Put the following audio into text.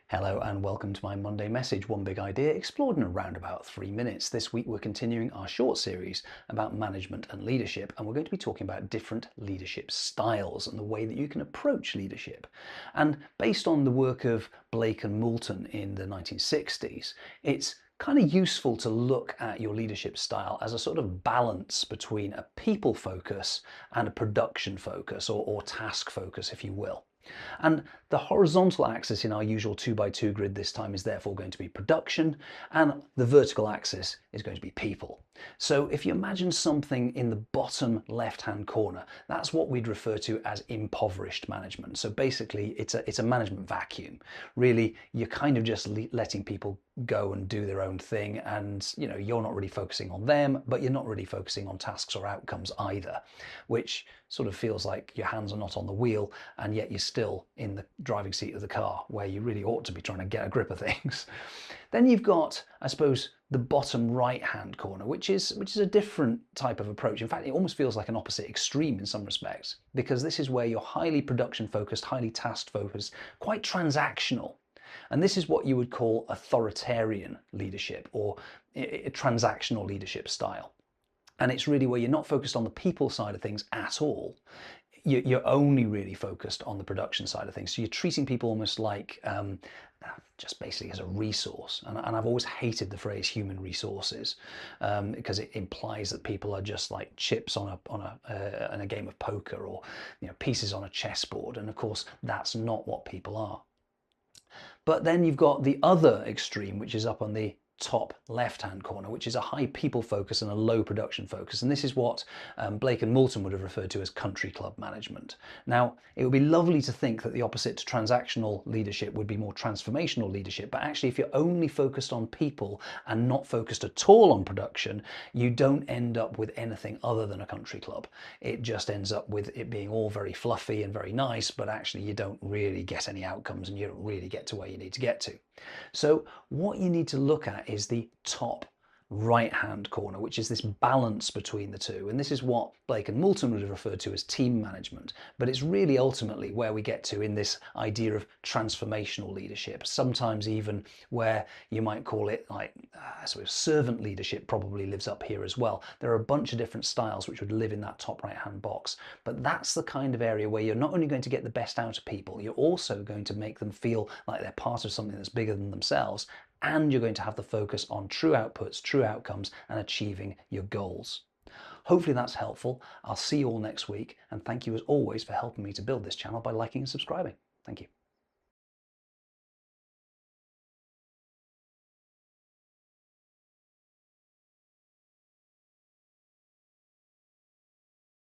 Hello and welcome to my Monday message, one big idea explored in around about 3 minutes. This week we're continuing our short series about management and leadership, and we're going to be talking about different leadership styles and the way that you can approach leadership. And based on the work of Blake and Moulton in the 1960s, it's kind of useful to look at your leadership style as a sort of balance between a people focus and a production focus or task focus, if you will. And the horizontal axis in our usual 2x2 grid this time is therefore going to be production, and the vertical axis is going to be people. So if you imagine something in the bottom left-hand corner, that's what we'd refer to as impoverished management. So basically it's a management vacuum. Really, you're kind of just letting people go and do their own thing, and you're not really focusing on them, but you're not really focusing on tasks or outcomes either, which sort of feels like your hands are not on the wheel and yet you're still in the driving seat of the car where you really ought to be trying to get a grip of things. Then you've got, I suppose, the bottom right hand corner, which is a different type of approach. In fact, it almost feels like an opposite extreme in some respects, because this is where you're highly production focused, highly task focused, quite transactional. And this is what you would call authoritarian leadership or a transactional leadership style. And it's really where you're not focused on the people side of things at all. You're only really focused on the production side of things. So you're treating people almost like just basically as a resource. And I've always hated the phrase human resources because it implies that people are just like chips on a game of poker, or pieces on a chessboard. And of course, that's not what people are. But then you've got the other extreme, which is up on the top left-hand corner, which is a high people focus and a low production focus. And this is what Blake and Moulton would have referred to as country club management. Now, it would be lovely to think that the opposite to transactional leadership would be more transformational leadership, but actually if you're only focused on people and not focused at all on production, you don't end up with anything other than a country club. It just ends up with it being all very fluffy and very nice, but actually you don't really get any outcomes and you don't really get to where you need to get to. So what you need to look at is the top right hand corner, which is this balance between the two. And this is what Blake and Moulton would have referred to as team management, but it's really ultimately where we get to in this idea of transformational leadership, sometimes even where you might call it like sort of servant leadership probably lives up here as well. There are a bunch of different styles which would live in that top right hand box, but that's the kind of area where you're not only going to get the best out of people, you're also going to make them feel like they're part of something that's bigger than themselves, and you're going to have the focus on true outputs, true outcomes, and achieving your goals. Hopefully that's helpful. I'll see you all next week, and thank you as always for helping me to build this channel by liking and subscribing. Thank you.